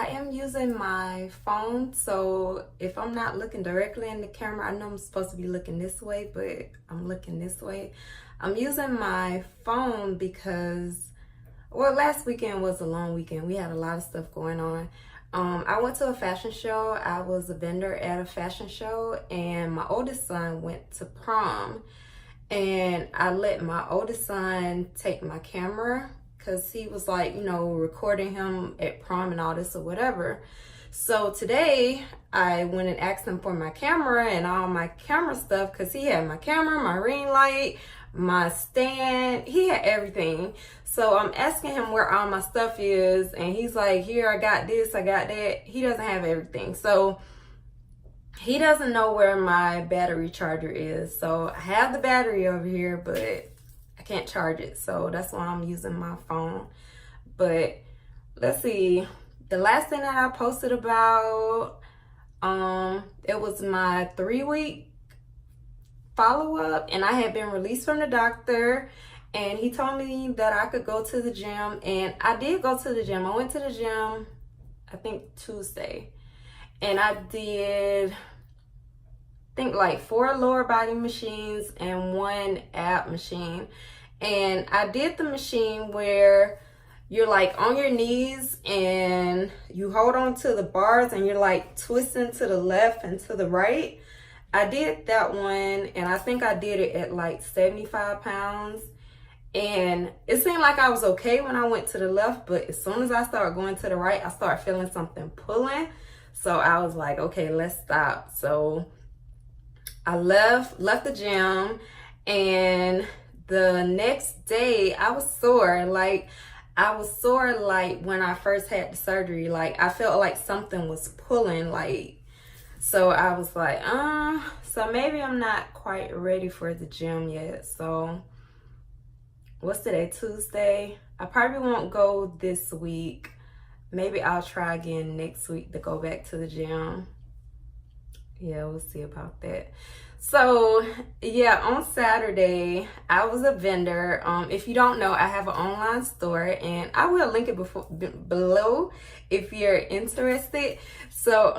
I am using my phone, so if I'm not looking directly in the camera, I know I'm supposed to be looking this way, but I'm looking this way. I'm using my phone because, well, last weekend was a long weekend. We had a lot of stuff going on. I went to a fashion show. I was a vendor at a fashion show, and my oldest son went to prom. And I let my oldest son take my camera because he was like, recording him at prom and all this or whatever. So today I went and asked him for my camera and all my camera stuff because he had my camera, my ring light, my stand, he had everything. So I'm asking him where all my stuff is, and he's like, here, I got this, I got that. He doesn't have everything. So he doesn't know where my battery charger is. So I have the battery over here, but I can't charge it. So that's why I'm using my phone. But let's see. The last thing that I posted about, it was my 3-week follow-up, and I had been released from the doctor, and he told me that I could go to the gym, and I did go to the gym. I went to the gym, I think Tuesday, and I did, I think like 4 lower body machines and 1 ab machine. And I did the machine where you're like on your knees and you hold on to the bars and you're like twisting to the left and to the right. I did that one, and I think I did it at like 75 pounds. And it seemed like I was okay when I went to the left, but as soon as I started going to the right, I started feeling something pulling. So I was like, okay, let's stop. So I left the gym, and the next day I was sore. Like when I first had the surgery. Like I felt like something was pulling, so I was like, so maybe I'm not quite ready for the gym yet. So what's today? Tuesday. I probably won't go this week. Maybe I'll try again next week to go back to the gym. Yeah, we'll see about that. So yeah, on Saturday I was a vendor. If you don't know, I have an online store, and I will link it below if you're interested. So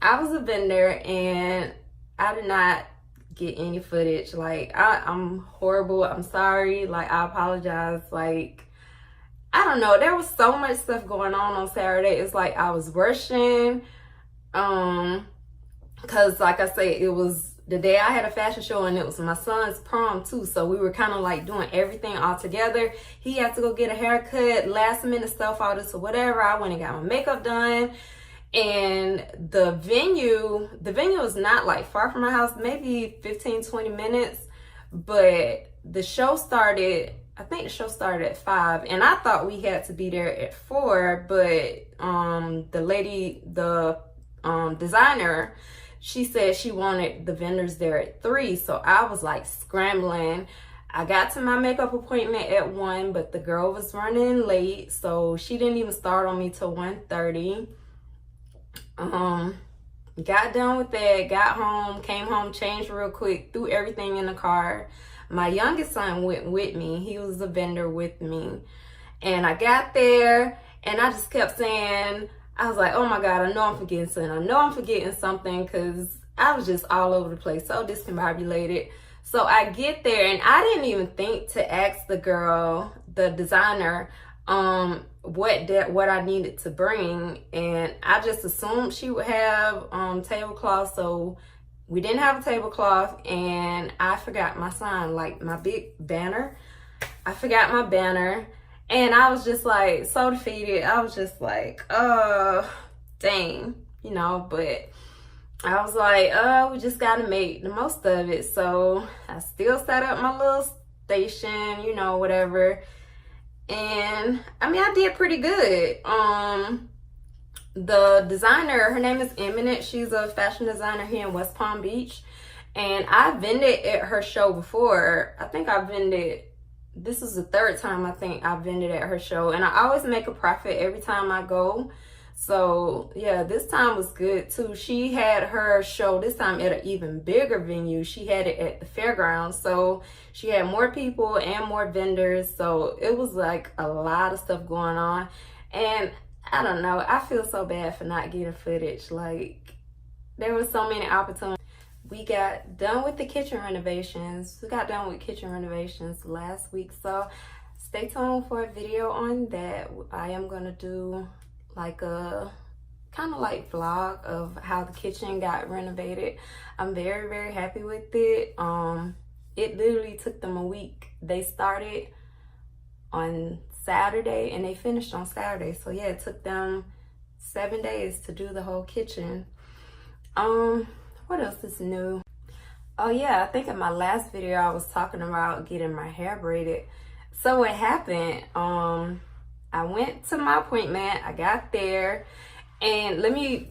I was a vendor, and I did not get any footage. Like I'm horrible. I'm sorry. Like I apologize. Like I don't know. There was so much stuff going on Saturday. It's like I was rushing. Because like I say, it was the day I had a fashion show, and it was my son's prom too. So we were kind of like doing everything all together. He had to go get a haircut, last minute stuff, all this or whatever. I went and got my makeup done. And the venue is not like far from my house, maybe 15-20 minutes. But the show started, I think the show started at 5, and I thought we had to be there at 4, but the lady, the designer, she said she wanted the vendors there at 3. So I was like scrambling. I got to my makeup appointment at 1, but the girl was running late, so she didn't even start on me till 1:30. Got done with that, got home, came home, changed real quick, threw everything in the car. My youngest son went with me. He was a vendor with me. And I got there, and I just kept saying, I was like, oh my God, I know I'm forgetting something. I know I'm forgetting something, because I was just all over the place, so discombobulated. So I get there, and I didn't even think to ask the girl, the designer, what I needed to bring. And I just assumed she would have tablecloth. So we didn't have a tablecloth, and I forgot my sign, like my big banner. I forgot my banner. And I was just like so defeated. I was just like, dang, but I was like, we just gotta make the most of it. So I still set up my little station, whatever. And I mean, I did pretty good. The designer, her name is Eminent. She's a fashion designer here in West Palm Beach. And I vended at her show before. I think I vended, this is the 3rd time I think I vended at her show, and I always make a profit every time I go. So yeah, this time was good too. She had her show this time at an even bigger venue. She had it at the fairgrounds, so she had more people and more vendors. So it was like a lot of stuff going on, and I don't know. I feel so bad for not getting footage. Like, there were so many opportunities. We got done with the kitchen renovations. We got done with kitchen renovations last week. So stay tuned for a video on that. I am going to do like a kind of like vlog of how the kitchen got renovated. I'm very, very happy with it. It literally took them a week. They started on Saturday and they finished on Saturday. So yeah, it took them 7 days to do the whole kitchen. What else is new? Oh yeah, I think in my last video I was talking about getting my hair braided. So what happened, I went to my appointment, I got there, and let me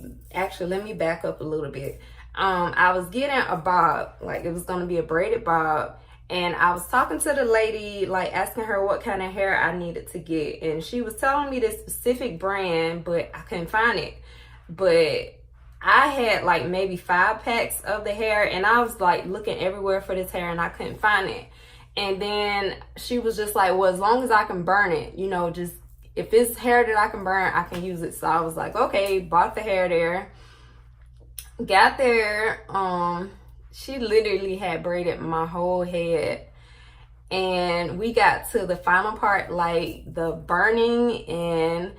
back up a little bit. I was getting a bob, like it was gonna be a braided bob, and I was talking to the lady, like asking her what kind of hair I needed to get, and she was telling me this specific brand, but I couldn't find it. But I had like maybe 5 packs of the hair, and I was like looking everywhere for this hair and I couldn't find it. And then she was just like, well, as long as I can burn it, you know, just if it's hair that I can burn, I can use it. So I was like, okay, bought the hair there. Got there, she literally had braided my whole head. And we got to the final part, like the burning, and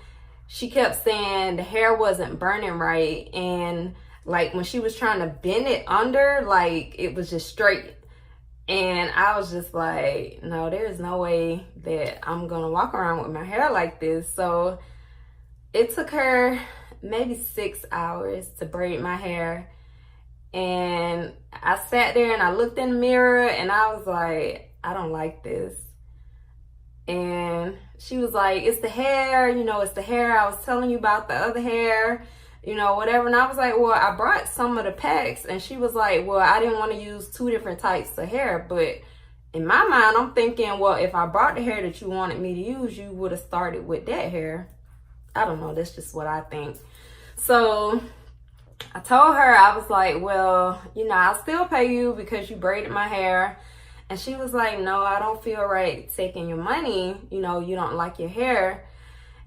she kept saying the hair wasn't burning right, and like when she was trying to bend it under, like it was just straight. And I was just like, no, there's no way that I'm gonna walk around with my hair like this. So it took her maybe 6 hours to braid my hair. And I sat there and I looked in the mirror and I was like, I don't like this. And she was like, it's the hair, you know, it's the hair. I was telling you about the other hair, you know, whatever. And I was like, well, I brought some of the packs. And she was like, well, I didn't want to use 2 different types of hair. But in my mind, I'm thinking, well, if I brought the hair that you wanted me to use, you would have started with that hair. I don't know. That's just what I think. So I told her, I was like, well, you know, I'll still pay you because you braided my hair. And she was like, no, I don't feel right taking your money. You know, you don't like your hair.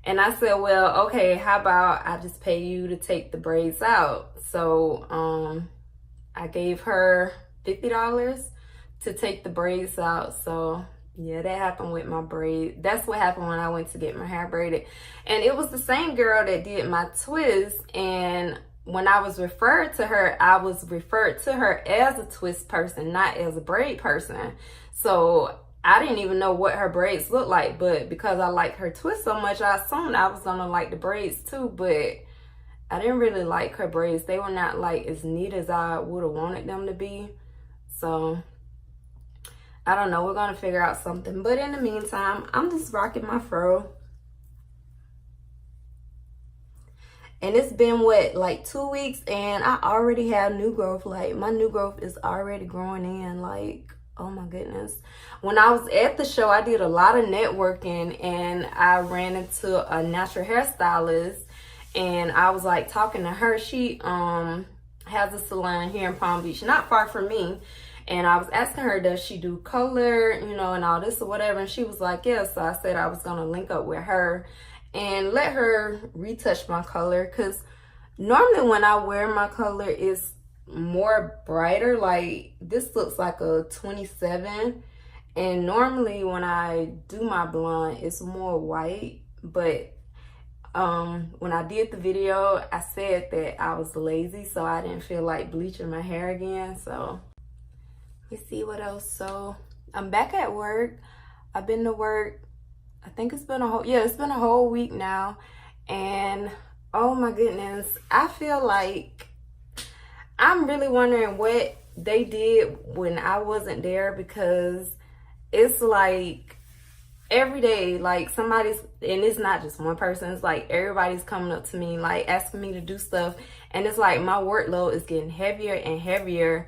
And I said, well, okay, how about I just pay you to take the braids out? So I gave her $50 to take the braids out. So yeah, that happened with my braid. That's what happened when I went to get my hair braided. And it was the same girl that did my twist. And when I was referred to her, I was referred to her as a twist person, not as a braid person. So I didn't even know what her braids looked like, but because I like her twist so much, I assumed I was gonna like the braids too, but I didn't really like her braids. They were not like as neat as I would have wanted them to be. So I don't know, we're gonna figure out something. But in the meantime, I'm just rocking my fro. And it's been what, like 2 weeks, and I already have new growth. Like my new growth is already growing in, like, oh my goodness. When I was at the show, I did a lot of networking, and I ran into a natural hairstylist, and I was like talking to her. She has a salon here in Palm Beach, not far from me. And I was asking her, does she do color, you know, and all this or whatever. And she was like, yes. So I said I was gonna link up with her and let her retouch my color, because normally when I wear my color, it's more brighter. Like this looks like a 27, and normally when I do my blonde, it's more white. But when I did the video, I said that I was lazy, so I didn't feel like bleaching my hair again. So let's see what else. So I'm back at work. I've been to work, I think it's been a whole week now. And oh my goodness, I feel like I'm really wondering what they did when I wasn't there, because it's like every day, like somebody's, and it's not just one person, it's like everybody's coming up to me, like asking me to do stuff. And it's like my workload is getting heavier and heavier.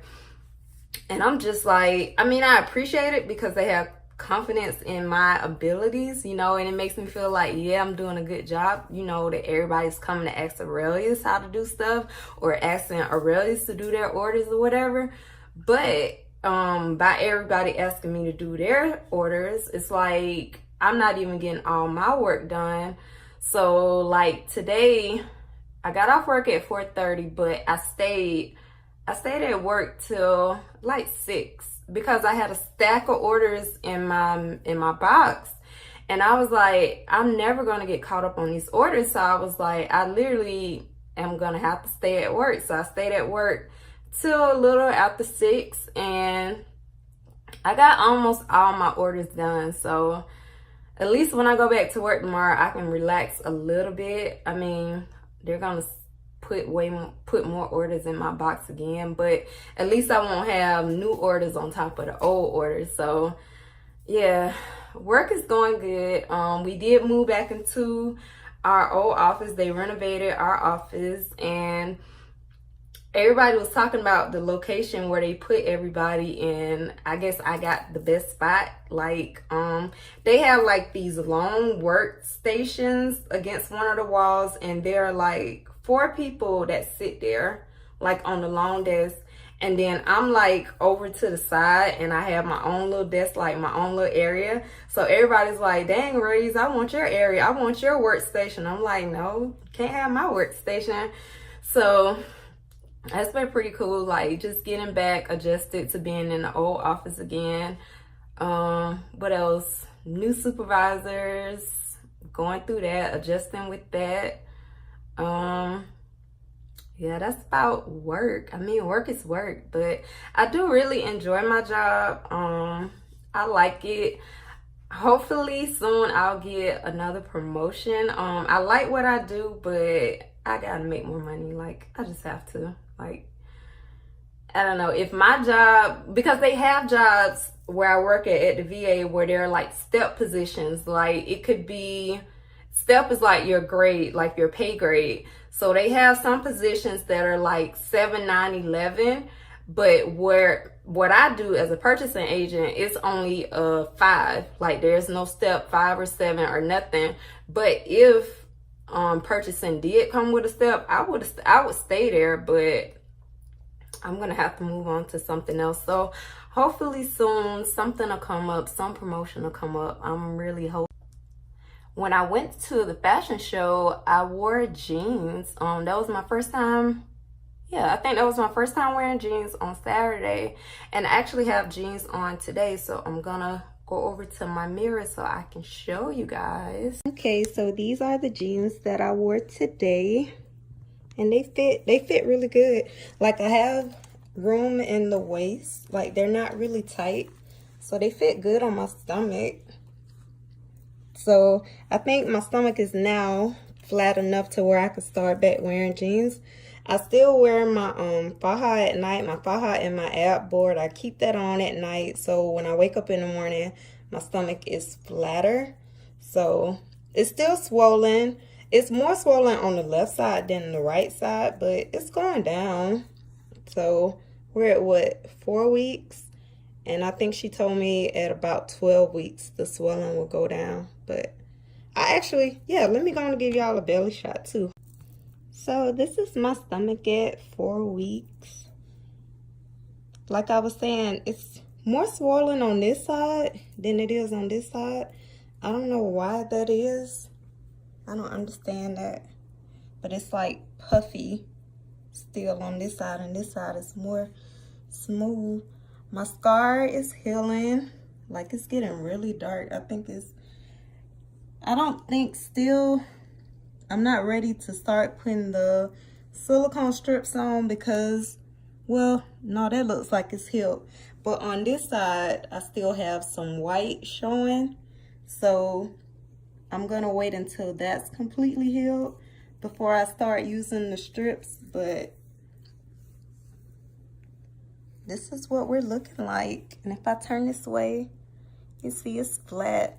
And I'm just like, I mean, I appreciate it because they have confidence in my abilities, you know, and it makes me feel like, yeah, I'm doing a good job, you know, that everybody's coming to ask Aurelius how to do stuff, or asking Aurelius to do their orders or whatever. But by everybody asking me to do their orders, it's like I'm not even getting all my work done. So like today, I got off work at 4:30, but I stayed at work till like 6 because I had a stack of orders in my box. And I was like, I'm never gonna get caught up on these orders. So I was like, I literally am gonna have to stay at work. So I stayed at work till a little after 6, and I got almost all my orders done. So at least when I go back to work tomorrow, I can relax a little bit. I mean, they're gonna put more orders in my box again, but at least I won't have new orders on top of the old orders. So yeah, work is going good. We did move back into our old office. They renovated our office, and everybody was talking about the location where they put everybody in. I guess I got the best spot. Like, they have like these long workstations against one of the walls, and there are like 4 people that sit there, like on the long desk. And then I'm like over to the side, and I have my own little desk, like my own little area. So everybody's like, dang, Rayz, I want your area. I want your workstation. I'm like, no, can't have my workstation. So that's been pretty cool, like just getting back adjusted to being in the old office again. What else? New supervisors, going through that, adjusting with that. Yeah, that's about work. I mean, work is work, but I do really enjoy my job. I like it. Hopefully soon I'll get another promotion. I like what I do, but I gotta make more money. Like, I just have to. Like, I don't know if my job, because they have jobs where I work at the VA where they're like step positions. Like, it could be, step is like your grade, like your pay grade. So they have some positions that are like 7, 9, 11, but what I do as a purchasing agent, it's only a 5. Like, there's no step 5 or 7 or nothing. But if purchasing did come with a step, I would stay there, but I'm gonna have to move on to something else. So hopefully soon something will come up, some promotion will come up. I'm really hoping. When I went to the fashion show, I wore jeans. That was my first time. Yeah, I think that was my first time wearing jeans on Saturday, and I actually have jeans on today. So I'm gonna go over to my mirror so I can show you guys. Okay, so these are the jeans that I wore today, and they fit really good. Like, I have room in the waist, like they're not really tight, so they fit good on my stomach. So I think my stomach is now flat enough to where I can start back wearing jeans. I still wear my faja at night, my faja and my ab board. I keep that on at night, so when I wake up in the morning, my stomach is flatter. So it's still swollen. It's more swollen on the left side than the right side, but it's going down. So we're at what, 4 weeks? And I think she told me at about 12 weeks the swelling will go down. But I actually, yeah, let me go and give y'all a belly shot too. So this is my stomach at 4 weeks. Like I was saying, it's more swollen on this side than it is on this side. I don't know why that is. I don't understand that. But it's like puffy still on this side, and this side is more smooth. My scar is healing. Like, it's getting really dark. I'm not ready to start putting the silicone strips on because, well, no, that looks like it's healed. But on this side, I still have some white showing. So I'm gonna wait until that's completely healed before I start using the strips. But this is what we're looking like. And if I turn this way, you see it's flat,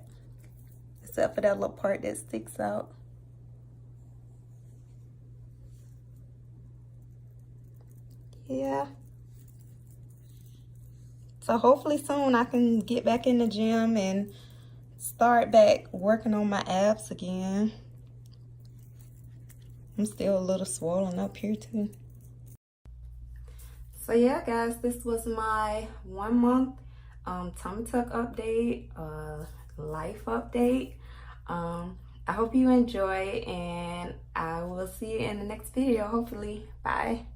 except for that little part that sticks out. Yeah. So hopefully soon I can get back in the gym and start back working on my abs again. I'm still a little swollen up here too. So yeah, guys, this was my 1 month tummy tuck update, life update. I I hope you enjoy, and I will see you in the next video, hopefully. Bye.